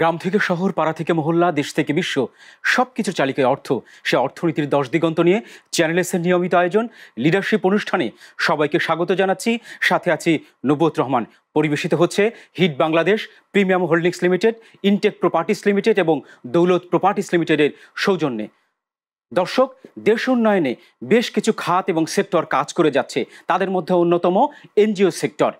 গ্রাম থেকে শহর, পাড়া থেকে মহল্লা, দেশ থেকে বিশ্ব, সবকিছুর চালিকায় অর্থ। সে অর্থনীতির 10 দিগন্ত নিয়ে চ্যানেল এস এর নিয়মিত আয়োজন লিডারশিপ অনুষ্ঠানে সবাইকে স্বাগত জানাচ্ছি। সাথে আছি নবুয়ত রহমান। পরিবেশিত হচ্ছে Hit Bangladesh, premium holdings limited, Intech properties limited এবং দৌলত প্রপার্টিস লিমিটেডের সৌজন্যে। দর্শক, দেশ উন্নয়নে বেশ কিছু খাত এবং সেক্টর কাজ করে যাচ্ছে। তাদের মধ্যে অন্যতম এনজিও সেক্টর।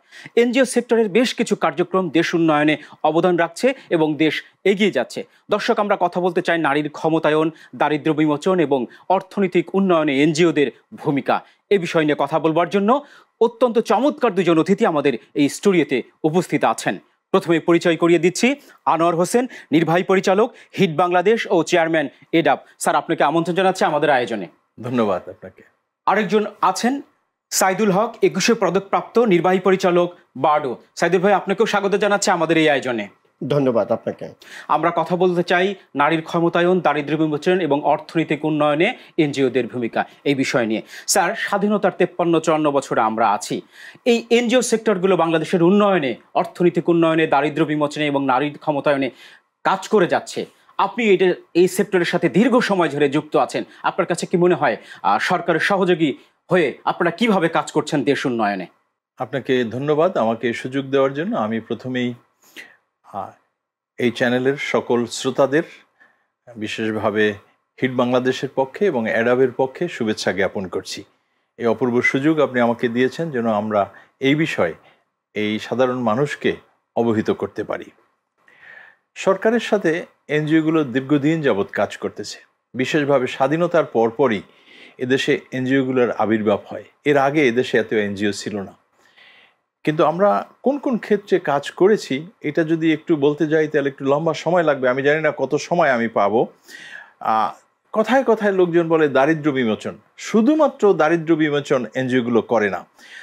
এনজিও সেক্টরের বেশ কিছু কার্যক্রম দেশ উন্নয়নে অবদান রাখছে এবং দেশ এগিয়ে যাচ্ছে। দর্শক, আমরা কথা বলতে চাই নারীর ক্ষমতায়ন, দারিদ্র্য বিমোচন এবং অর্থনৈতিক উন্নয়নে এনজিওদের ভূমিকা। এ বিষয় নিয়ে কথা বলবার জন্য অত্যন্ত চমৎকার দুজন অতিথি আমাদের এই স্টুডিওতে উপস্থিত আছেন। প্রথমে পরিচয় করিয়ে দিচ্ছি, আনোয়ার হোসেন, নির্বাহী পরিচালক হিট বাংলাদেশ ও চেয়ারম্যান এডাব। স্যার, আপনাকে আমন্ত্রণ জানাচ্ছি আমাদের আয়োজনে। ধন্যবাদ আপনাকে। আরেকজন আছেন সাইদুল হক, 21 পদকপ্রাপ্ত নির্বাহী পরিচালক বার্ডো। সাইদুল ভাই, আপনাকেও স্বাগত জানাচ্ছি আমাদের এই আয়োজনে। ধন্যবাদ আপনাকে। আমরা কথা বলতে চাই নারীর ক্ষমতায়ন, দারিদ্র্য বিমোচন এবং অর্থনৈতিক উন্নয়নে এনজিওদের ভূমিকা, এই বিষয় নিয়ে। স্যার, স্বাধীনতার 53-54 বছরে আমরা আছি। এই এনজিও সেক্টরগুলো বাংলাদেশের উন্নয়নে, অর্থনৈতিক উন্নয়নে, দারিদ্র্য বিমোচনে এবং নারীর ক্ষমতায়নে কাজ করে যাচ্ছে। আপনি এই সেক্টরের সাথে দীর্ঘ সময় ধরে যুক্ত আছেন। আপনার কাছে কি মনে হয় সরকারের সহযোগী হয়ে আপনারা কিভাবে কাজ করছেন দেশ উন্নয়নে? আপনাকে ধন্যবাদ আমাকে সুযোগ দেওয়ার জন্য। আমি প্রথমেই এই চ্যানেলের সকল শ্রোতাদের বিশেষভাবে হিট বাংলাদেশের পক্ষে এবং অ্যাডাবের পক্ষে শুভেচ্ছা জ্ঞাপন করছি। এই অপূর্ব সুযোগ আপনি আমাকে দিয়েছেন যেন আমরা এই বিষয়ে এই সাধারণ মানুষকে অবহিত করতে পারি। সরকারের সাথে এনজিওগুলো দীর্ঘদিন যাবৎ কাজ করতেছে। বিশেষভাবে স্বাধীনতার পরপরই এদেশে এনজিওগুলোর আবির্ভাব হয়। এর আগে এদেশে এত এনজিও ছিল না। কিন্তু আমরা কোন কোন ক্ষেত্রে কাজ করেছি এটা যদি একটু বলতে যাই তাহলে একটু লম্বা সময় লাগবে। আমি জানি না কত সময় আমি পাবো। কথায় কথায় লোকজন বলে দারিদ্র্য বিমোচন। শুধুমাত্র দারিদ্র্য বিমোচন এনজিওগুলো করে না,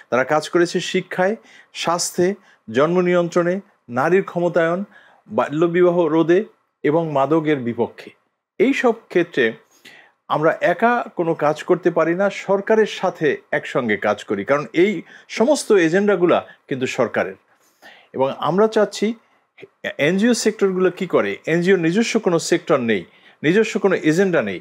তারা কাজ করেছে শিক্ষায়, স্বাস্থ্যে, জন্ম নিয়ন্ত্রণে, নারীর ক্ষমতায়ন, বাল্যবিবাহ রোধে এবং মাদকের বিপক্ষে। এই সব ক্ষেত্রে আমরা একা কোনো কাজ করতে পারি না, সরকারের সাথে একসঙ্গে কাজ করি, কারণ এই সমস্ত এজেন্ডাগুলা কিন্তু সরকারের। এবং আমরা চাচ্ছি এনজিও সেক্টরগুলো কি করে, এনজিও নিজস্ব কোনো সেক্টর নেই, নিজস্ব কোনো এজেন্ডা নেই।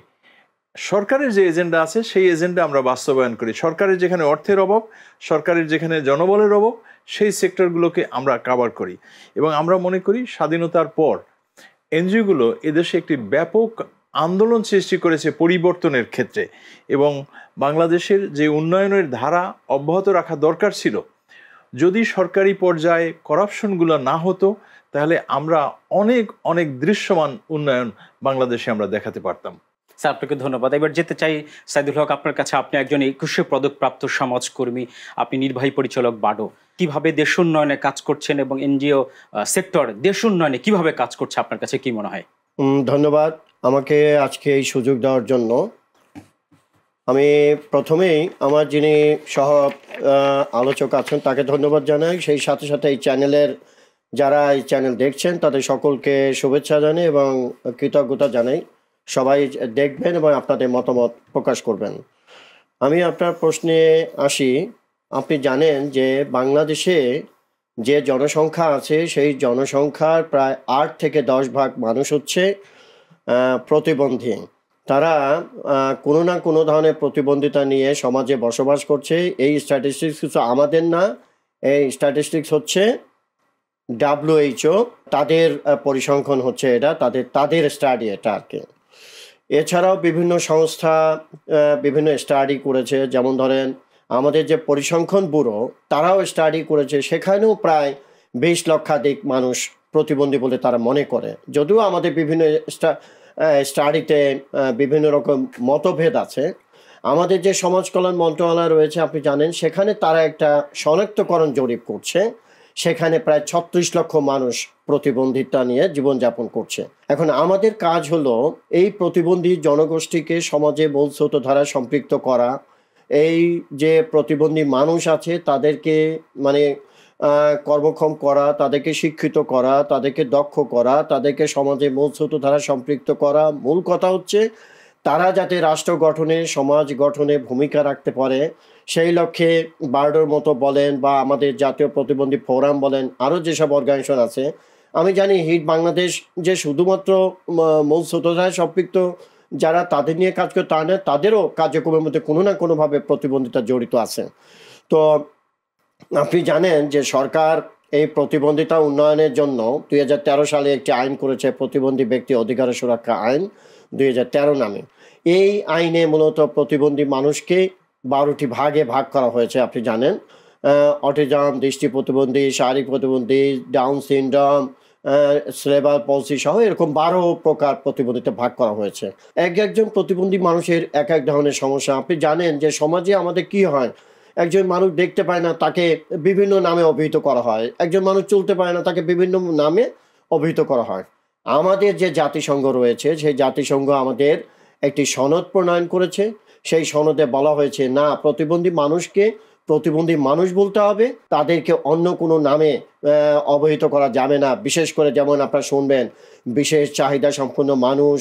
সরকারের যে এজেন্ডা আছে সেই এজেন্ডা আমরা বাস্তবায়ন করি। সরকারের যেখানে অর্থের অভাব, সরকারের যেখানে জনবলের অভাব, সেই সেক্টরগুলোকে আমরা কাভার করি। এবং আমরা মনে করি স্বাধীনতার পর এনজিওগুলো এদেশে একটি ব্যাপক আন্দোলন সৃষ্টি করেছে পরিবর্তনের ক্ষেত্রে। এবং বাংলাদেশের যে উন্নয়নের ধারা অব্যাহত রাখা দরকার ছিল, যদি সরকারি পর্যায়ে করাপশনগুলো না হতো তাহলে আমরা অনেক অনেক দৃশ্যমান উন্নয়ন বাংলাদেশে আমরা দেখাতে পারতাম। স্যার, আপনাকে ধন্যবাদ। এবার যেতে চাই সাইদুল হক, আপনার কাছে। আপনি একজন 21 পদকপ্রাপ্ত সমাজকর্মী, আপনি নির্বাহী পরিচালক বার্ডো। কিভাবে দেশ উন্নয়নে কাজ করছেন এবং এনজিও সেক্টর দেশ উন্নয়নে কিভাবে কাজ করছে আপনার কাছে কি মনে হয়? ধন্যবাদ আমাকে আজকে এই সুযোগ দেওয়ার জন্য। আমি প্রথমেই আমার যিনি সহ আলোচক আছেন তাকে ধন্যবাদ জানাই। সেই সাথে সাথে এই চ্যানেলের যারা এই চ্যানেল দেখছেন তাদের সকলকে শুভেচ্ছা জানাই এবং কৃতজ্ঞতা জানাই। সবাই দেখবেন এবং আপনাদের মতামত প্রকাশ করবেন। আমি আপনার প্রশ্নে আসি। আপনি জানেন যে বাংলাদেশে যে জনসংখ্যা আছে সেই জনসংখ্যার প্রায় 8 থেকে 10 ভাগ মানুষ হচ্ছে প্রতিবন্ধী। তারা কোনো না কোনো ধরনের প্রতিবন্ধিতা নিয়ে সমাজে বসবাস করছে। এই স্ট্যাটিস্টিক্স কিছু আমাদের না, এই স্ট্যাটিস্টিক্স হচ্ছে WHO, তাদের পরিসংখ্যান হচ্ছে এটা, তাদের স্টাডি এটা আর কি। এছাড়াও বিভিন্ন সংস্থা বিভিন্ন স্টাডি করেছে, যেমন ধরেন আমাদের যে পরিসংখ্যান ব্যুরো তারাও স্টাডি করেছে, সেখানেও প্রায় 20 লক্ষাধিক মানুষ প্রতিবন্ধী বলে তারা মনে করে। যদিও আমাদের বিভিন্ন স্টাডিতে বিভিন্ন রকম মতভেদ আছে। আমাদের যে সমাজ কল্যাণ মন্ত্রণালয় রয়েছে আপনি জানেন, সেখানে তারা একটা শনাক্তকরণ জরিপ করছে। সেখানে প্রায় 36 লক্ষ মানুষ প্রতিবন্ধিতা নিয়ে জীবনযাপন করছে। এখন আমাদের কাজ হলো এই প্রতিবন্ধী জনগোষ্ঠীকে সমাজে মূল স্রোতধারায় সম্পৃক্ত করা। এই যে প্রতিবন্ধী মানুষ আছে তাদেরকে কর্মক্ষম করা, তাদেরকে শিক্ষিত করা, তাদেরকে দক্ষ করা, তাদেরকে সমাজে মূল স্রোতধারায় সম্পৃক্ত করা। মূল কথা হচ্ছে তারা যাতে রাষ্ট্র গঠনে, সমাজ গঠনে ভূমিকা রাখতে পারে, সেই লক্ষ্যে বার্ডোর মতো বলেন বা আমাদের জাতীয় প্রতিবন্ধী ফোরাম বলেন, আরও যেসব অর্গানাইজেশন আছে আমি জানি হিট বাংলাদেশ যে শুধুমাত্র মূল স্রোতধারায় সম্পৃক্ত যারা তাদের নিয়ে কাজ করে তা না, তাদেরও কার্যক্রমের মধ্যে কোনো না কোনোভাবে প্রতিবন্ধিতা জড়িত আছে। তো আপনি জানেন যে সরকার এই প্রতিবন্ধিতা উন্নয়নের জন্য 2013 সালে একটি আইন করেছে, প্রতিবন্ধী ব্যক্তি অধিকার সুরক্ষা আইন 2013 নামে। এই আইনে মূলত প্রতিবন্ধী মানুষকে 12টি ভাগে ভাগ করা হয়েছে। আপনি জানেন অটিজম, দৃষ্টি প্রতিবন্ধী, শারীরিক প্রতিবন্ধী, ডাউন সিনড্রোম, সেরেব্রাল পলসি সহ এরকম 12 প্রকার প্রতিবন্ধিতা ভাগ করা হয়েছে। একজন প্রতিবন্ধী মানুষের এক এক ধরনের সমস্যা। আপনি জানেন যে সমাজে আমাদের কি হয়, একজন মানুষ দেখতে পায় না, তাকে বিভিন্ন নামে অভিহিত করা হয়। একজন মানুষ চলতে পারে না, তাকে বিভিন্ন নামে অভিহিত করা হয়। আমাদের যে জাতিসংঘ রয়েছে, সেই জাতিসংঘ আমাদের একটি সনদ প্রণয়ন করেছে। সেই সনদে বলা হয়েছে না, প্রতিবন্ধী মানুষকে প্রতিবন্ধী মানুষ বলতে হবে, তাদেরকে অন্য কোনো নামে অবহিত করা যাবে না। বিশেষ করে যেমন আপনারা শুনবেন বিশেষ চাহিদা সম্পন্ন মানুষ,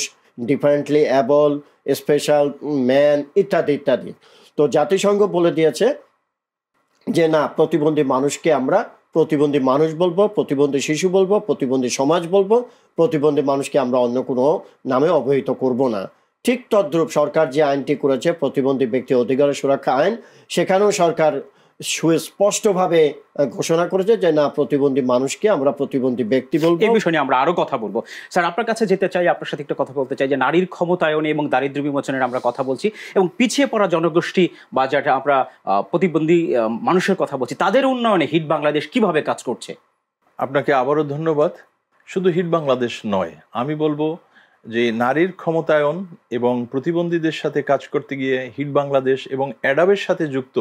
ডিফারেন্টলি অ্যাবল, স্পেশাল ম্যান ইত্যাদি ইত্যাদি। তো জাতিসংঘ বলে দিয়েছে যে না, প্রতিবন্ধী মানুষকে আমরা প্রতিবন্ধী মানুষ বলবো, প্রতিবন্ধী শিশু বলবো, প্রতিবন্ধী সমাজ বলবো, প্রতিবন্ধী মানুষকে আমরা অন্য কোনো নামে অবহিত করব না। ঠিক তদ্রূপ সরকার যে আইনটি করেছে, প্রতিবন্ধী ব্যক্তি অধিকার সুরক্ষা আইন, সেখানেও সরকার সুস্পষ্টভাবে ঘোষণা করেছে যে না, প্রতিবন্ধী মানুষকে আমরা প্রতিবন্ধী ব্যক্তি বলবো। এই বিষয় নিয়ে আমরা আরো কথা বলবো। স্যার, আপনার কাছে যেতে চাই, আপনার সাথে একটা কথা বলতে চাই যে নারীর ক্ষমতায়নে এবং দারিদ্র্য বিমোচনের আমরা কথা বলছি, এবং পিছিয়ে পড়া জনগোষ্ঠী বা যেটা আমরা প্রতিবন্ধী মানুষের কথা বলছি, তাদের উন্নয়নে হিট বাংলাদেশ কিভাবে কাজ করছে? আপনাকে আবারও ধন্যবাদ। শুধু হিট বাংলাদেশ নয়, আমি বলবো যে নারীর ক্ষমতায়ন এবং প্রতিবন্ধীদের সাথে কাজ করতে গিয়ে হিট বাংলাদেশ এবং অ্যাডাবের সাথে যুক্ত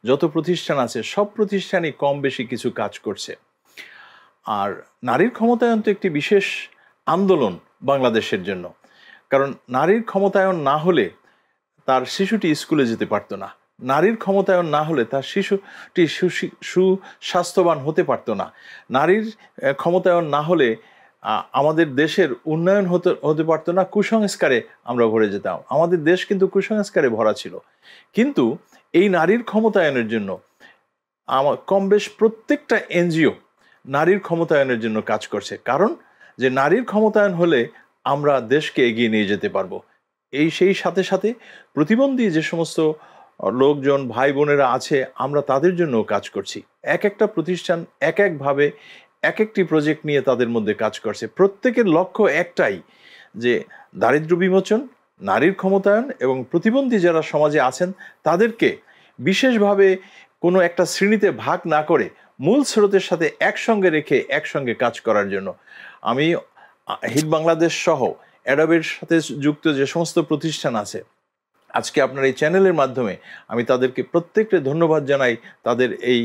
যত প্রতিষ্ঠান আছে, সব প্রতিষ্ঠানই কম বেশি কিছু কাজ করছে। আর নারীর ক্ষমতায়ন তো একটি বিশেষ আন্দোলন বাংলাদেশের জন্য, কারণ নারীর ক্ষমতায়ন না হলে তার শিশুটি স্কুলে যেতে পারতো না, নারীর ক্ষমতায়ন না হলে তার শিশুটি সুস্বাস্থ্যবান হতে পারতো না, নারীর ক্ষমতায়ন না হলে আমাদের দেশের উন্নয়ন হতে পারতো না, কুসংস্কারে আমরা ভরে যেতাম। আমাদের দেশ কিন্তু কুসংস্কারে ভরা ছিল। কিন্তু এই নারীর ক্ষমতায়নের জন্য কম বেশ প্রত্যেকটা এনজিও নারীর ক্ষমতায়নের জন্য কাজ করছে, কারণ যে নারীর ক্ষমতায়ন হলে আমরা দেশকে এগিয়ে নিয়ে যেতে পারবো। সেই সাথে সাথে প্রতিবন্ধী যে সমস্ত লোকজন ভাই বোনেরা আছে, আমরা তাদের জন্য কাজ করছি। এক একটা প্রতিষ্ঠান এক একভাবে এক একটি প্রজেক্ট নিয়ে তাদের মধ্যে কাজ করছে। প্রত্যেকের লক্ষ্য একটাই, যে দারিদ্র্য বিমোচন, নারীর ক্ষমতায়ন এবং প্রতিবন্ধী যারা সমাজে আছেন তাদেরকে বিশেষভাবে কোনো একটা শ্রেণীতে ভাগ না করে মূল স্রোতের সাথে একসঙ্গে রেখে একসঙ্গে কাজ করার জন্য আমি হিট বাংলাদেশ সহ অ্যাডাবের সাথে যুক্ত যে সমস্ত প্রতিষ্ঠান আছে, আজকে আপনার এই চ্যানেলের মাধ্যমে আমি তাদেরকে প্রত্যেককে ধন্যবাদ জানাই তাদের এই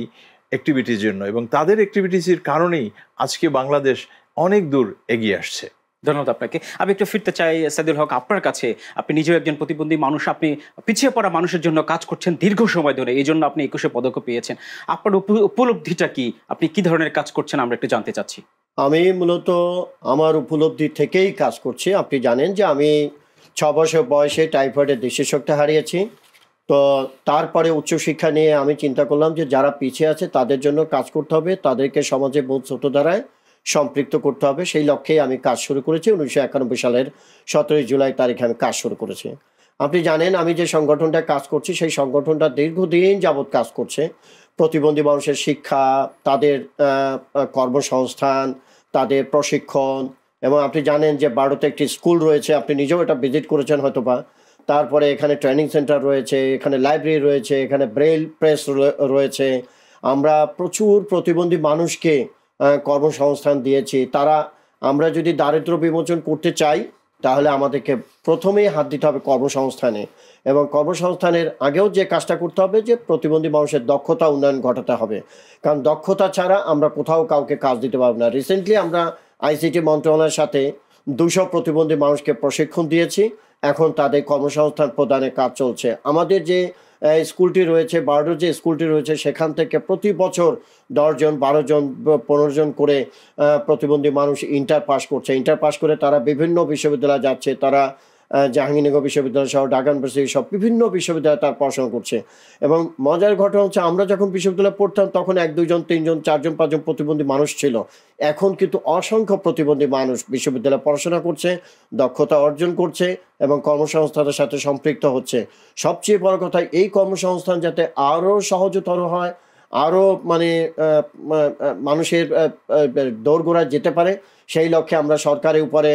অ্যাক্টিভিটির জন্য, এবং তাদের অ্যাক্টিভিটিসের কারণেই আজকে বাংলাদেশ অনেক দূর এগিয়ে আসছে। ধন্যবাদ আপনাকে। আমি একটু ফিরতে চাই সাইদুল হক আপনার কাছে। আপনি নিজেও একজন প্রতিবন্ধী মানুষ, আপনি পিছিয়ে পড়া মানুষের জন্য কাজ করছেন দীর্ঘ সময় ধরে, এই জন্য আপনি 21 পদক পেয়েছেন। আপনার উপলব্ধিটা কি? আপনি কি ধরনের কাজ করছেন আমরা একটু জানতে চাচ্ছি। আমি মূলত আমার উপলব্ধি থেকেই কাজ করছি। আপনি জানেন যে আমি 6 বছর বয়সে টাইফয়েডের দৃষ্টিশক্তি হারিয়েছি। তো তারপরে উচ্চশিক্ষা নিয়ে আমি চিন্তা করলাম যে যারা পিছিয়ে আছে তাদের জন্য কাজ করতে হবে, তাদেরকে সমাজে বহু ছোটধারায় সম্পৃক্ত করতে হবে। সেই লক্ষ্যেই আমি কাজ শুরু করেছি। 1991 সালের 17 জুলাই তারিখে আমি কাজ শুরু করেছি। আপনি জানেন আমি যে সংগঠনটা কাজ করছি, সেই সংগঠনটা দীর্ঘদিন যাবৎ কাজ করছে প্রতিবন্ধী মানুষের শিক্ষা, তাদের কর্মসংস্থান, তাদের প্রশিক্ষণ। এবং আপনি জানেন যে বারোতে একটি স্কুল রয়েছে, আপনি নিজেও এটা ভিজিট করেছেন হয়তোবা। তারপরে এখানে ট্রেনিং সেন্টার রয়েছে, এখানে লাইব্রেরি রয়েছে, এখানে ব্রেইল প্রেস রয়েছে। আমরা প্রচুর প্রতিবন্ধী মানুষকে কর্মসংস্থান দিয়েছি। আমরা যদি দারিদ্র্য বিমোচন করতে চাই তাহলে আমাদেরকে প্রথমেই হাত দিতে হবে কর্মসংস্থানে, এবং কর্মসংস্থানের আগেও যে কাজটা করতে হবে যে প্রতিবন্ধী মানুষের দক্ষতা উন্নয়ন ঘটাতে হবে, কারণ দক্ষতা ছাড়া আমরা কোথাও কাউকে কাজ দিতে পারবো না। রিসেন্টলি আমরা আইসিটি মন্ত্রণালয়ের সাথে 200 প্রতিবন্ধী মানুষকে প্রশিক্ষণ দিয়েছি। এখন তাদের কর্মসংস্থান প্রদানের কাজ চলছে। আমাদের যে স্কুলটি রয়েছে, বারোর যে স্কুলটি রয়েছে, সেখান থেকে প্রতি বছর 10 জন, 12 জন, 15 জন করে প্রতিবন্ধী মানুষ ইন্টার পাস করছে। ইন্টার পাস করে তারা বিভিন্ন বিশ্ববিদ্যালয়ে যাচ্ছে, তারা জাহাঙ্গীরনগর বিশ্ববিদ্যালয় সহ ঢাকা ইউনিভার্সিটি সব বিভিন্ন বিশ্ববিদ্যালয়ে তার পড়াশোনা করছে। এবং মজার ঘটনা হচ্ছে আমরা যখন বিশ্ববিদ্যালয়ে পড়তাম তখন 1 2 জন 3 জন 4 জন 5 জন প্রতিবন্ধী মানুষ ছিল। এখন কিন্তু অসংখ্য প্রতিবন্ধী মানুষ বিশ্ববিদ্যালয়ে পড়াশোনা করছে, দক্ষতা অর্জন করছে এবং কর্মসংস্থানের সাথে সম্পৃক্ত হচ্ছে। সবচেয়ে বড় কথা, এই কর্মসংস্থান যাতে আরও সহজতর হয়, আরও মানে মানুষের দোরগোড়ায় যেতে পারে, সেই লক্ষ্যে আমরা সরকারের উপরে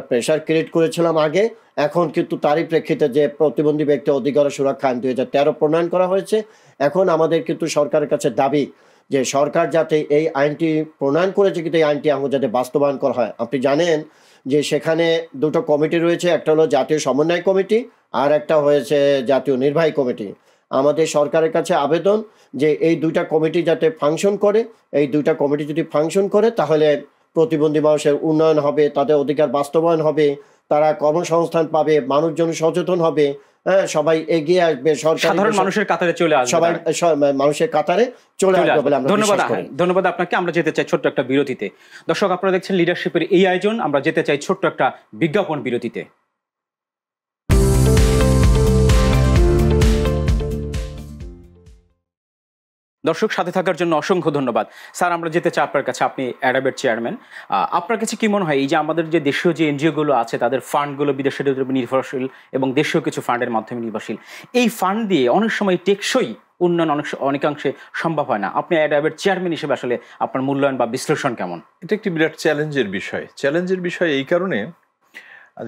প্রেশার ক্রিয়েট করেছিলাম আগে। এখন কিন্তু তারই প্রেক্ষিতে যে প্রতিবন্ধী ব্যক্তি অধিকার সুরক্ষা আইন 2013 প্রণয়ন করা হয়েছে, এখন আমাদের কিন্তু সরকারের কাছে দাবি যে সরকার যাতে এই আইনটি প্রণয়ন করেছে কিন্তু এই আইনটি আমাদের যাতে বাস্তবায়ন করা হয়। আপনি জানেন যে সেখানে দুটো কমিটি রয়েছে, একটা হলো জাতীয় সমন্বয় কমিটি আর একটা হয়েছে জাতীয় নির্বাহী কমিটি। আমাদের সরকারের কাছে আবেদন যে এই দুইটা কমিটি যাতে ফাংশন করে, এই দুইটা কমিটি যদি ফাংশন করে তাহলে প্রতিবন্ধী মানুষের উন্নয়ন হবে, তাদের অধিকার বাস্তবায়ন হবে, তারা কর্মসংস্থান পাবে, মানুষজন সচেতন হবে, হ্যাঁ, সবাই এগিয়ে আসবে, সাধারণ মানুষের কাতারে চলে আসবে, সবাই মানুষের কাতারে চলে আসবে বলে আমরা বিশ্বাস করি। ধন্যবাদ আপনাকে। আমরা যেতে চাই ছোট্ট একটা বিরতিতে। দর্শক, আপনারা দেখছেন লিডারশিপের এই আয়োজন। আমরা যেতে চাই ছোট্ট একটা বিজ্ঞাপন বিরতিতে। দর্শক, সাথে থাকার জন্য অসংখ্য ধন্যবাদ। স্যার, আমরা যেতে চাই আপনার কাছে, আপনি অ্যাডাবের চেয়ারম্যান। আপনার কাছে কি মনে হয় এই যে আমাদের যে দেশীয় যে এনজিওগুলো আছে তাদের ফান্ডগুলো বিদেশের উপর নির্ভরশীল এবং দেশীয় কিছু ফান্ডের মাধ্যমে নির্ভরশীল, এই ফান্ড দিয়ে অনেক সময় টেকসই উন্নয়ন অনেকাংশে সম্ভব হয় না। আপনি অ্যাডাবের চেয়ারম্যান হিসেবে আসলে আপনার মূল্যায়ন বা বিশ্লেষণ কেমন? এটা একটি বিরাট চ্যালেঞ্জের বিষয় এই কারণে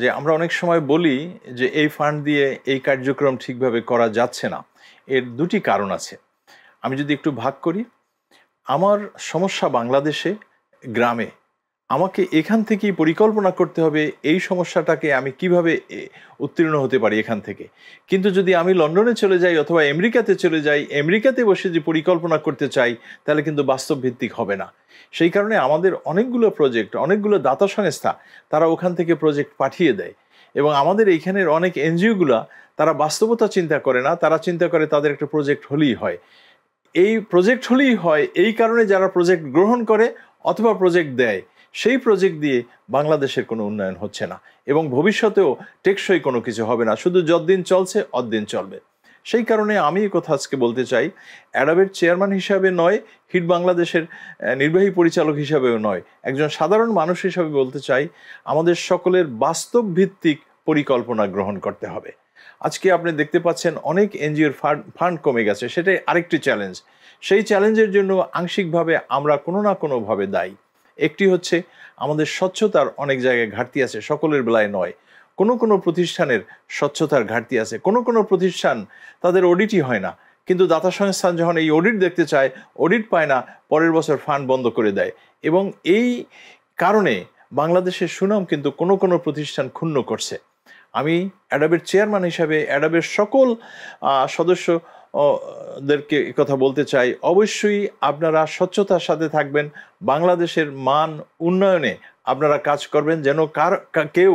যে আমরা অনেক সময় বলি যে এই ফান্ড দিয়ে এই কার্যক্রম ঠিকভাবে করা যাচ্ছে না। এর দুটি কারণ আছে। আমি যদি একটু ভাগ করি, আমার সমস্যা বাংলাদেশে গ্রামে, আমাকে এখান থেকেই পরিকল্পনা করতে হবে এই সমস্যাটাকে আমি কিভাবে উত্তীর্ণ হতে পারি এখান থেকে। কিন্তু যদি আমি লন্ডনে চলে যাই অথবা আমেরিকাতে চলে যাই, আমেরিকাতে বসে যে পরিকল্পনা করতে চাই তাহলে কিন্তু বাস্তব ভিত্তিক হবে না। সেই কারণে আমাদের অনেকগুলো প্রজেক্ট, অনেকগুলো দাতা সংস্থা তারা ওখান থেকে প্রজেক্ট পাঠিয়ে দেয় এবং আমাদের এইখানের অনেক এনজিওগুলা তারা বাস্তবতা চিন্তা করে না, তারা চিন্তা করে তাদের একটা প্রজেক্ট হলেই হয়। এই প্রজেক্ট হলেই হয় এই কারণে যারা প্রজেক্ট গ্রহণ করে অথবা প্রজেক্ট দেয়, সেই প্রজেক্ট দিয়ে বাংলাদেশের কোনো উন্নয়ন হচ্ছে না এবং ভবিষ্যতেও টেকসই কোনো কিছু হবে না, শুধু যতদিন চলছে অতদিন চলবে। সেই কারণে আমি এই কথা আজকে বলতে চাই, অ্যাডাবের চেয়ারম্যান হিসাবে নয়, হিট বাংলাদেশের নির্বাহী পরিচালক হিসাবেও নয়, একজন সাধারণ মানুষ হিসাবে বলতে চাই, আমাদের সকলের বাস্তব ভিত্তিক পরিকল্পনা গ্রহণ করতে হবে। আজকে আপনি দেখতে পাচ্ছেন অনেক এনজিওর ফান্ড কমে গেছে, সেটাই আরেকটি চ্যালেঞ্জ। সেই চ্যালেঞ্জের জন্য আংশিকভাবে আমরা কোনো না কোনোভাবে দায়ী। একটি হচ্ছে আমাদের স্বচ্ছতার অনেক জায়গায় ঘাটতি আছে, সকলের বেলায় নয়। কোনো প্রতিষ্ঠানের স্বচ্ছতার ঘাটতি আছে, কোনো প্রতিষ্ঠান তাদের অডিটই হয় না, কিন্তু দাতা সংস্থান যখন এই অডিট দেখতে চায়, অডিট পায় না, পরের বছর ফান্ড বন্ধ করে দেয় এবং এই কারণে বাংলাদেশের সুনাম কিন্তু কোনো প্রতিষ্ঠান ক্ষুণ্ণ করছে। আমি অ্যাডাবের চেয়ারম্যান হিসাবে অ্যাডাবের সকল সদস্যদেরকে কথা বলতে চাই, অবশ্যই আপনারা স্বচ্ছতার সাথে থাকবেন, বাংলাদেশের মান উন্নয়নে আপনারা কাজ করবেন, যেন কেউ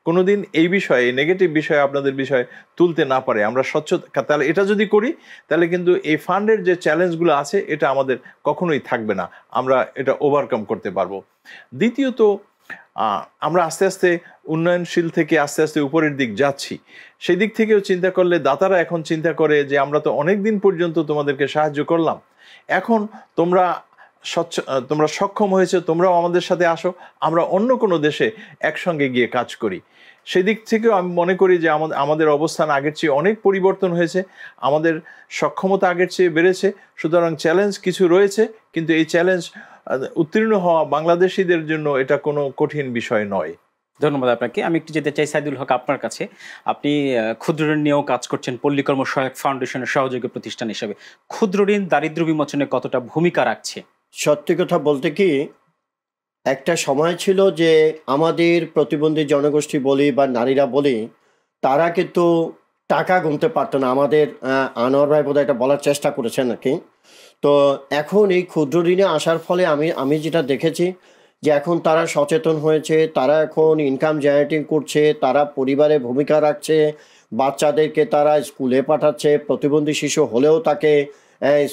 কোনোদিন এই বিষয়ে, নেগেটিভ বিষয়ে আপনাদের বিষয়ে তুলতে না পারে। আমরা স্বচ্ছতা, তাহলে এটা যদি করি তাহলে কিন্তু এই ফান্ডের যে চ্যালেঞ্জগুলো আছে এটা আমাদের কখনোই থাকবে না, আমরা এটা ওভারকাম করতে পারবো। দ্বিতীয়ত, আমরা আস্তে আস্তে উন্নয়নশীল থেকে আস্তে আস্তে উপরের দিক যাচ্ছি, সেই দিক থেকেও চিন্তা করলে দাতারা এখন চিন্তা করে যে আমরা তো অনেক দিন পর্যন্ত তোমাদেরকে সাহায্য করলাম, এখন তোমরা সক্ষম হয়েছে, তোমরাও আমাদের সাথে আসো, আমরা অন্য কোনো দেশে একসঙ্গে গিয়ে কাজ করি। সেদিক থেকেও আমি মনে করি যে আমাদের অবস্থান আগের চেয়ে অনেক পরিবর্তন হয়েছে, আমাদের সক্ষমতা আগের চেয়ে বেড়েছে। সুতরাং চ্যালেঞ্জ কিছু রয়েছে, কিন্তু এই চ্যালেঞ্জ উত্তীর্ণ হওয়া বাংলাদেশিদের জন্য এটা কোনো কঠিন বিষয় নয়। ধন্যবাদ আপনাকে। আমি একটু যেতে চাই সাইদুল হক আপনার কাছে। আপনি ক্ষুদ্র ঋণ নিয়েও কাজ করছেন পল্লীকর্ম সহায়ক ফাউন্ডেশনের সহযোগী প্রতিষ্ঠান হিসেবে। ক্ষুদ্র ঋণ দারিদ্র বিমোচনে কতটা ভূমিকা রাখছে? সত্যি কথা বলতে কি, একটা সময় ছিল যে আমাদের প্রতিবন্ধী জনগোষ্ঠী বলি বা নারীরা বলি, তারা কিন্তু টাকা গুনতে পারতো না। আমাদের আনোয়ার ভাই বোধহয় এটা বলার চেষ্টা করেছেন নাকি। তো এখন এই ক্ষুদ্র ঋণে আসার ফলে আমি যেটা দেখেছি যে এখন তারা সচেতন হয়েছে, তারা এখন ইনকাম জেনারেটিং করছে, তারা পরিবারে ভূমিকা রাখছে, বাচ্চাদেরকে তারা স্কুলে পাঠাচ্ছে, প্রতিবন্ধী শিশু হলেও তাকে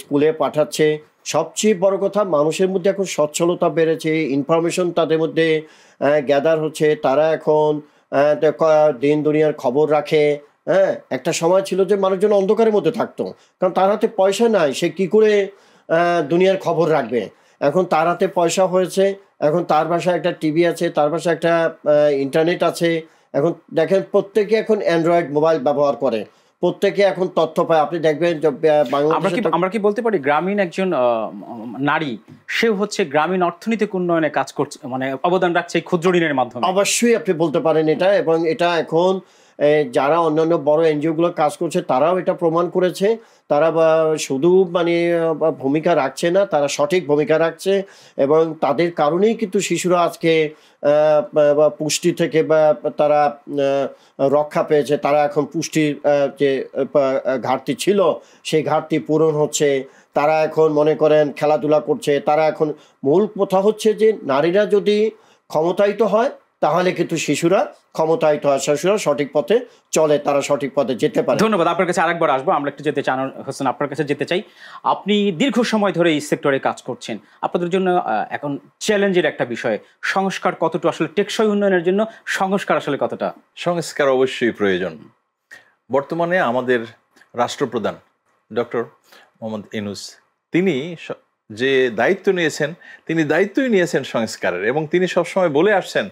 স্কুলে পাঠাচ্ছে। সবচেয়ে বড় কথা, মানুষের মধ্যে এখন সচ্ছলতা বেড়েছে, ইনফরমেশন তাদের মধ্যে গ্যাদার হচ্ছে, তারা এখন দিন দুনিয়ার খবর রাখে। হ্যাঁ, একটা সময় ছিল যে মানুষজন অন্ধকারের মধ্যে থাকতো, কারণ তার হাতে পয়সা নাই, সে কি করে দুনিয়ার খবর রাখবে। এখন তার হাতে পয়সা হয়েছে, এখন তার বাসায় একটা টিভি আছে, তার বাসায় একটা ইন্টারনেট আছে। এখন দেখেন প্রত্যেকে এখন অ্যান্ড্রয়েড মোবাইল ব্যবহার করে, প্রত্যেকে এখন তথ্য পায়। আপনি দেখবেন আমরা কি বলতে পারি গ্রামীণ একজন নারী, সে হচ্ছে গ্রামীণ অর্থনৈতিক উন্নয়নে কাজ করছে, মানে অবদান রাখছে এই ক্ষুদ্র ঋণের মাধ্যমে? অবশ্যই আপনি বলতে পারেন এটা, এবং এটা এখন যারা অন্যান্য বড় এনজিওগুলো কাজ করছে তারাও এটা প্রমাণ করেছে। তারা শুধু মানে ভূমিকা রাখছে না, তারা সঠিক ভূমিকা রাখছে, এবং তাদের কারণেই কিন্তু শিশুরা আজকে পুষ্টি থেকে বা তারা রক্ষা পেয়েছে। তারা এখন পুষ্টির যে ঘাটতি ছিল সেই ঘাটতি পূরণ হচ্ছে। তারা এখন মনে করেন খেলাধুলা করছে। তারা এখন মূল কথা হচ্ছে যে নারীরা যদি ক্ষমতায়িত হয় তাহলে কিন্তু শিশুরা ক্ষমতায়িত হয়, শিশুরা সঠিক পথে চলে, তারা সঠিক পথে যেতে পারে। ধন্যবাদ। আপনার কাছে আরেকবার আসবো, আমরা একটু যেতে চান হোসেন, আপনার কাছে যেতে চাই। আপনি দীর্ঘ সময় ধরে এই সেক্টরে কাজ করছেন, আপনাদের জন্য এখন চ্যালেঞ্জের একটা বিষয় সংস্কার কতটা আসলে টেকসই উন্নয়নের জন্য সংস্কার আসলে কতটা? সংস্কার অবশ্যই প্রয়োজন। বর্তমানে আমাদের রাষ্ট্রপ্রধান ডক্টর মোহাম্মদ ইউনূস, তিনি যে দায়িত্ব নিয়েছেন, তিনি দায়িত্বই নিয়েছেন সংস্কারের, এবং তিনি সবসময় বলে আসছেন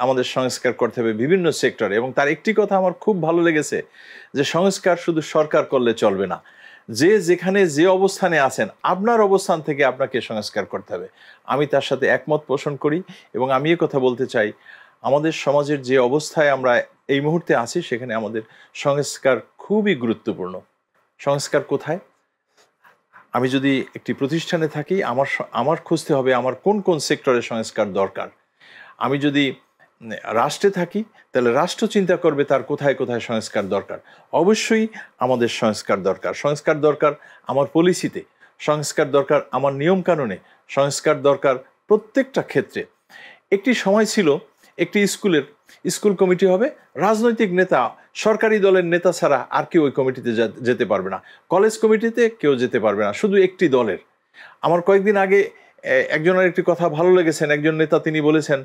আমাদের সংস্কার করতে হবে বিভিন্ন সেক্টরে। এবং তার একটি কথা আমার খুব ভালো লেগেছে, যে সংস্কার শুধু সরকার করলে চলবে না, যে যেখানে যে অবস্থানে আছেন আপনার অবস্থান থেকে আপনাকে সংস্কার করতে হবে। আমি তার সাথে একমত পোষণ করি, এবং আমি কথা বলতে চাই, আমাদের সমাজের যে অবস্থায় আমরা এই মুহূর্তে আছি সেখানে আমাদের সংস্কার খুবই গুরুত্বপূর্ণ। সংস্কার কোথায়? আমি যদি একটি প্রতিষ্ঠানে থাকি, আমার খুঁজতে হবে আমার কোন কোন সেক্টরে সংস্কার দরকার। আমি যদি রাষ্ট্রে থাকি তাহলে রাষ্ট্র চিন্তা করবে তার কোথায় কোথায় সংস্কার দরকার। অবশ্যই আমাদের সংস্কার দরকার। সংস্কার দরকার আমার পলিসিতে, সংস্কার দরকার আমার নিয়মকানুনে, সংস্কার দরকার প্রত্যেকটা ক্ষেত্রে। একটি সময় ছিল একটি স্কুল কমিটি হবে, রাজনৈতিক নেতা, সরকারি দলের নেতা ছাড়া আর কেউ ওই কমিটিতে যেতে পারবে না। কলেজ কমিটিতে কেউ যেতে পারবে না, শুধু একটি দলের। আমার কয়েকদিন আগে একজনের একটি কথা ভালো লেগেছেন, একজন নেতা তিনি বলেছেন,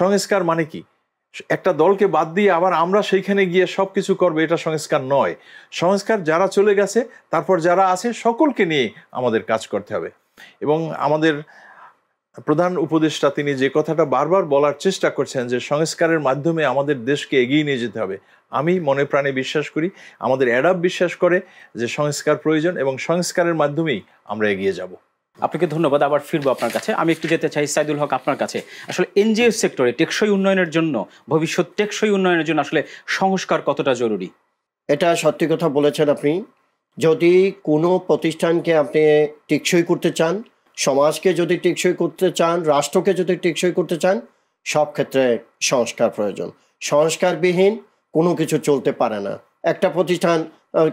সংস্কার মানে কি? একটা দলকে বাদ দিয়ে আবার আমরা সেইখানে গিয়ে সব কিছু করবো, এটা সংস্কার নয়। সংস্কার যারা চলে গেছে, তারপর যারা আছে সকলকে নিয়ে আমাদের কাজ করতে হবে। এবং আমাদের প্রধান উপদেষ্টা তিনি যে কথাটা বারবার বলার চেষ্টা করছেন, যে সংস্কারের মাধ্যমে আমাদের দেশকে এগিয়ে নিয়ে যেতে হবে। আমি মনে প্রাণে বিশ্বাস করি, আমাদের অ্যাডাব বিশ্বাস করে যে সংস্কার প্রয়োজন, এবং সংস্কারের মাধ্যমেই আমরা এগিয়ে যাব। আপনাকে ধন্যবাদ। আবার ফিরবো আপনার কাছে। আমি একটু যেতে চাই সাইদুল হক আপনার কাছে। আসলে এনজিও সেক্টরে টেকসই উন্নয়নের জন্য, ভবিষ্যৎ টেকসই উন্নয়নের জন্য আসলে সংস্কার কতটা জরুরি? এটা সত্যি কথা বলেছেন আপনি। যদি কোনো প্রতিষ্ঠানকে আপনি টেকসই করতে চান, সমাজকে যদি টেকসই করতে চান, রাষ্ট্রকে যদি টেকসই করতে চান, সব ক্ষেত্রে সংস্কার প্রয়োজন। সংস্কারবিহীন কোনো কিছু চলতে পারে না। একটা প্রতিষ্ঠান,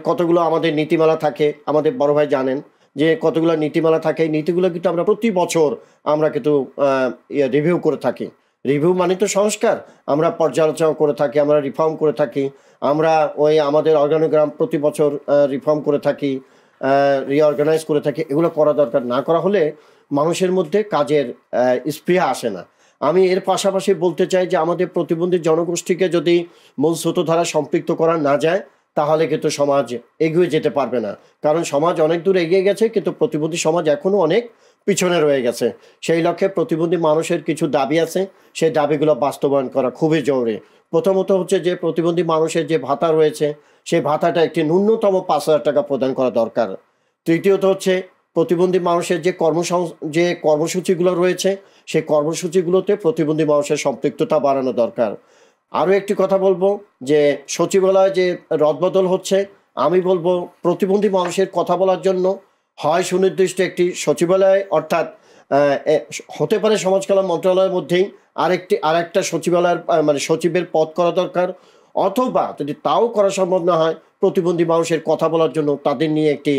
কতগুলো আমাদের নীতিমালা থাকে, আমাদের বড় ভাই জানেন যে কতগুলো নীতিমালা থাকে। এই নীতিগুলো কিন্তু আমরা প্রতি বছর আমরা কিন্তু রিভিউ করে থাকি। রিভিউ মানে তো সংস্কার। আমরা পর্যালোচনা করে থাকি, আমরা রিফর্ম করে থাকি, আমরা ওই আমাদের অর্গানোগ্রাম প্রতি বছর রিফর্ম করে থাকি, রিঅর্গানাইজ করে থাকি। এগুলো করা দরকার। না করা হলে মানুষের মধ্যে কাজের স্পৃহা আসে না। আমি এর পাশাপাশি বলতে চাই যে আমাদের প্রতিবন্ধী জনগোষ্ঠীকে যদি মূল স্রোতধারা সম্পৃক্ত করা না যায়, তাহলে কিন্তু সমাজ এগিয়ে যেতে পারবে না। কারণ সমাজ অনেক দূর এগিয়ে গেছে, কিন্তু প্রতিবন্ধী সমাজ এখনও অনেক পিছনে রয়ে গেছে। সেই লক্ষ্যে প্রতিবন্ধী মানুষের কিছু দাবি আছে, সেই দাবিগুলো বাস্তবায়ন করা খুবই জরুরি। প্রথমত হচ্ছে যে প্রতিবন্ধী মানুষের যে ভাতা রয়েছে, সেই ভাতাটা একটি ন্যূনতম 5,000 টাকা প্রদান করা দরকার। তৃতীয়ত হচ্ছে প্রতিবন্ধী মানুষের যে কর্মসূচিগুলো রয়েছে, সেই কর্মসূচিগুলোতে প্রতিবন্ধী মানুষের সম্পৃক্ততা বাড়ানো দরকার। আরও একটি কথা বলবো যে সচিবালয় যে রদবদল হচ্ছে, আমি বলবো প্রতিবন্ধী মানুষের কথা বলার জন্য হয় সুনির্দিষ্ট একটি সচিবালয়, অর্থাৎ হতে পারে সমাজ কল্যাণ মন্ত্রণালয়ের মধ্যেই আরেকটা সচিবালয়ের মানে সচিবের পদ করা দরকার, অথবা যদি তাও করা সম্ভব না হয় প্রতিবন্ধী মানুষের কথা বলার জন্য তাদের নিয়ে একটি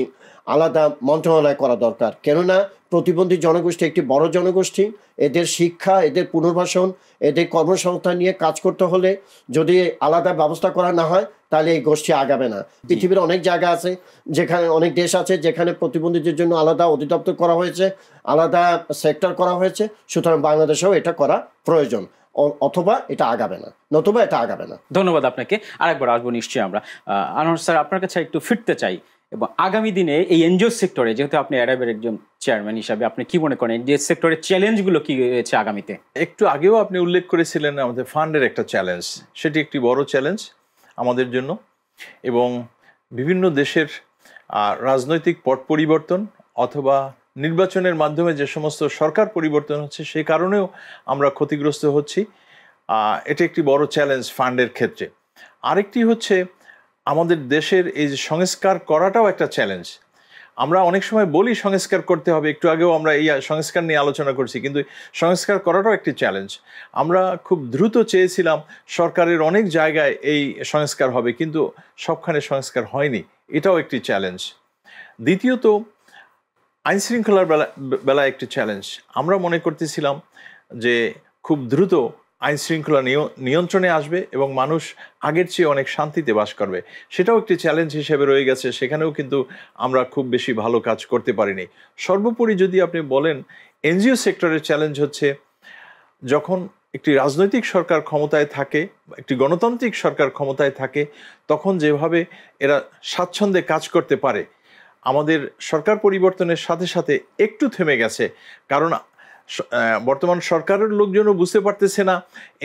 আলাদা মন্ত্রণালয় করা দরকার। কেননা প্রতিবন্ধী জনগোষ্ঠী একটি বড় জনগোষ্ঠী, এদের শিক্ষা, এদের পুনর্বাসন, এদের কর্মসংস্থান নিয়ে কাজ করতে হলে যদি আলাদা ব্যবস্থা করা না হয় তাহলে এই গোষ্ঠী আগাবে না। পৃথিবীর অনেক জায়গা আছে যেখানে, অনেক দেশ আছে যেখানে প্রতিবন্ধীদের জন্য আলাদা অধিদপ্তর করা হয়েছে, আলাদা সেক্টর করা হয়েছে। সুতরাং বাংলাদেশেও এটা করা প্রয়োজন। অথবা এটা আগাবে না, নতুবা এটা আগাবে না। ধন্যবাদ আপনাকে। আরেকবার আসবো নিশ্চয়ই আমরা। আনোয়ার স্যার, আপনার কাছে একটু ফিরতে চাই এবং আগামী দিনে এই এনজিও সেক্টরে, যেহেতু আপনি অ্যাডাবের একজন চেয়ারম্যান হিসাবে, আপনি কি মনে করেন এনজিও সেক্টরের চ্যালেঞ্জগুলো কি রয়েছে আগামীতে? একটু আগেও আপনি উল্লেখ করেছিলেন আমাদের ফান্ডের একটা চ্যালেঞ্জ, সেটি একটি বড় চ্যালেঞ্জ আমাদের জন্য। এবং বিভিন্ন দেশের রাজনৈতিক পট পরিবর্তন অথবা নির্বাচনের মাধ্যমে যে সমস্ত সরকার পরিবর্তন হচ্ছে, সে কারণেও আমরা ক্ষতিগ্রস্ত হচ্ছি। এটা একটি বড় চ্যালেঞ্জ ফান্ডের ক্ষেত্রে। আরেকটি হচ্ছে আমাদের দেশের এই যে সংস্কার করাটাও একটা চ্যালেঞ্জ। আমরা অনেক সময় বলি সংস্কার করতে হবে, একটু আগেও আমরা এই সংস্কার নিয়ে আলোচনা করছি, কিন্তু সংস্কার করাটাও একটি চ্যালেঞ্জ। আমরা খুব দ্রুত চেয়েছিলাম সরকারের অনেক জায়গায় এই সংস্কার হবে, কিন্তু সবখানে সংস্কার হয়নি, এটাও একটি চ্যালেঞ্জ। দ্বিতীয়ত আইনশৃঙ্খলার বেলায় একটি চ্যালেঞ্জ। আমরা মনে করতেছিলাম যে খুব দ্রুত আইনশৃঙ্খলা নিয়ন্ত্রণে আসবে এবং মানুষ আগের চেয়ে অনেক শান্তিতে বাস করবে, সেটাও একটি চ্যালেঞ্জ হিসেবে রয়ে গেছে। সেখানেও কিন্তু আমরা খুব বেশি ভালো কাজ করতে পারিনি। সর্বোপরি যদি আপনি বলেন এনজিও সেক্টরের চ্যালেঞ্জ হচ্ছে, যখন একটি রাজনৈতিক সরকার ক্ষমতায় থাকে, একটি গণতান্ত্রিক সরকার ক্ষমতায় থাকে, তখন যেভাবে এরা স্বাচ্ছন্দ্যে কাজ করতে পারে, আমাদের সরকার পরিবর্তনের সাথে সাথে একটু থেমে গেছে। কারণ বর্তমান সরকারের লোকজনও বুঝতে পারতেছে না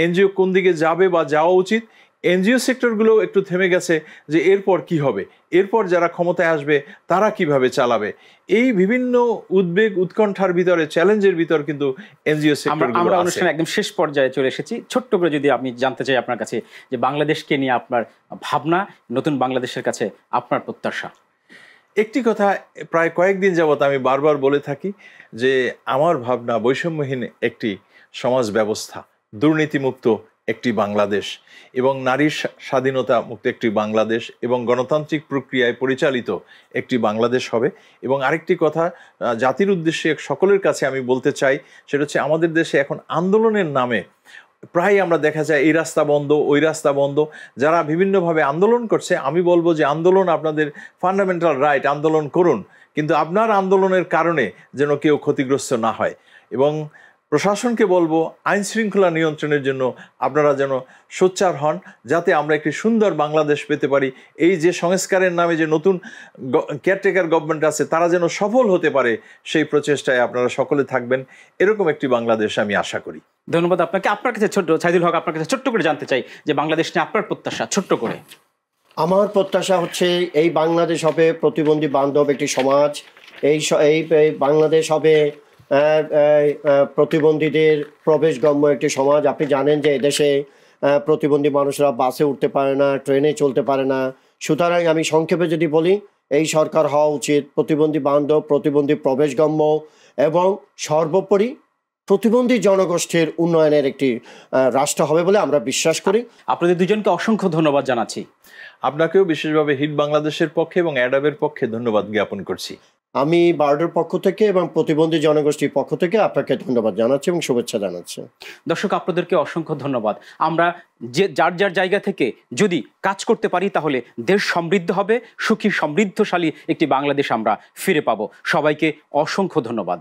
এনজিও কোন দিকে যাবে বা যাওয়া উচিত। এনজিও সেক্টরগুলো একটু থেমে গেছে যে এরপর কি হবে, এরপর যারা ক্ষমতায় আসবে তারা কিভাবে চালাবে। এই বিভিন্ন উদ্বেগ উৎকণ্ঠার ভিতরে, চ্যালেঞ্জের ভিতর কিন্তু এনজিও সেক্টরগুলো আছে। আমরা অনুষ্ঠানের একদম শেষ পর্যায়ে চলে এসেছি। ছোট্ট করে যদি আমি জানতে চাই আপনার কাছে যে বাংলাদেশকে নিয়ে আপনার ভাবনা, নতুন বাংলাদেশের কাছে আপনার প্রত্যাশা। একটি কথা প্রায় কয়েকদিন যাবত আমি বারবার বলে থাকি যে আমার ভাবনা বৈষম্যহীন একটি সমাজ ব্যবস্থা, দুর্নীতিমুক্ত একটি বাংলাদেশ এবং নারীর স্বাধীনতা মুক্ত একটি বাংলাদেশ এবং গণতান্ত্রিক প্রক্রিয়ায় পরিচালিত একটি বাংলাদেশ হবে। এবং আরেকটি কথা জাতির উদ্দেশ্যে সকলের কাছে আমি বলতে চাই, সেটা হচ্ছে আমাদের দেশে এখন আন্দোলনের নামে প্রায় আমরা দেখা যায় এই রাস্তা বন্ধ, ওই রাস্তা বন্ধ। যারা বিভিন্নভাবে আন্দোলন করছে, আমি বলবো যে আন্দোলন আপনাদের ফান্ডামেন্টাল রাইট, আন্দোলন করুন, কিন্তু আপনার আন্দোলনের কারণে যেন কেউ ক্ষতিগ্রস্ত না হয়। এবং প্রশাসনকে বলবো আইন শৃঙ্খলা নিয়ন্ত্রণের জন্য আপনারা যেন সোচ্চার হন, যাতে আমরা একটি সুন্দর বাংলাদেশ পেতে পারি। এই যে সংস্কারের নামে যে নতুন কেয়ারটেকার গভর্নমেন্ট আছে, তারা যেন সফল হতে পারে, সেই প্রচেষ্টায় আপনারা সকলে থাকবেন। এরকম একটি বাংলাদেশ আমি আশা করি। ধন্যবাদ আপনাকে। আপনার কাছে ছোট্ট, ছাইদুল হক, আপনার কাছে ছোট্ট করে জানতে চাই যে বাংলাদেশ নিয়ে আপনার প্রত্যাশা ছোট্ট করে। আমার প্রত্যাশা হচ্ছে এই বাংলাদেশ হবে প্রতিবন্ধী বান্ধব একটি সমাজ। এই বাংলাদেশ হবে প্রতিবন্ধীদের প্রবেশগম্য একটি সমাজ। আপনি জানেন যে এদেশে প্রতিবন্ধী মানুষরা বাসে উঠতে পারে না, ট্রেনে চলতে পারে না। সুতরাং আমি সংক্ষেপে যদি বলি, এই সরকার হওয়া উচিত প্রতিবন্ধী বান্ধব, প্রতিবন্ধী প্রবেশগম্য এবং সর্বোপরি প্রতিবন্ধী জনগোষ্ঠীর উন্নয়নের একটি রাষ্ট্র হবে বলে আমরা বিশ্বাস করি। আপনাদের দুজনকে অসংখ্য ধন্যবাদ জানাচ্ছি। আপনাকেও বিশেষভাবে হিট বাংলাদেশের পক্ষে এবং অ্যাডাবের পক্ষে ধন্যবাদ জ্ঞাপন করছি। আমি বার্ডের পক্ষ থেকে এবং প্রতিবন্ধী জনগোষ্ঠীর পক্ষ থেকে আপনাকে ধন্যবাদ জানাচ্ছি এবং শুভেচ্ছা জানাচ্ছি। দর্শক, আপনাদেরকে অসংখ্য ধন্যবাদ। আমরা যে যার যার জায়গা থেকে যদি কাজ করতে পারি, তাহলে দেশ সমৃদ্ধ হবে, সুখী সমৃদ্ধশালী একটি বাংলাদেশ আমরা ফিরে পাবো। সবাইকে অসংখ্য ধন্যবাদ।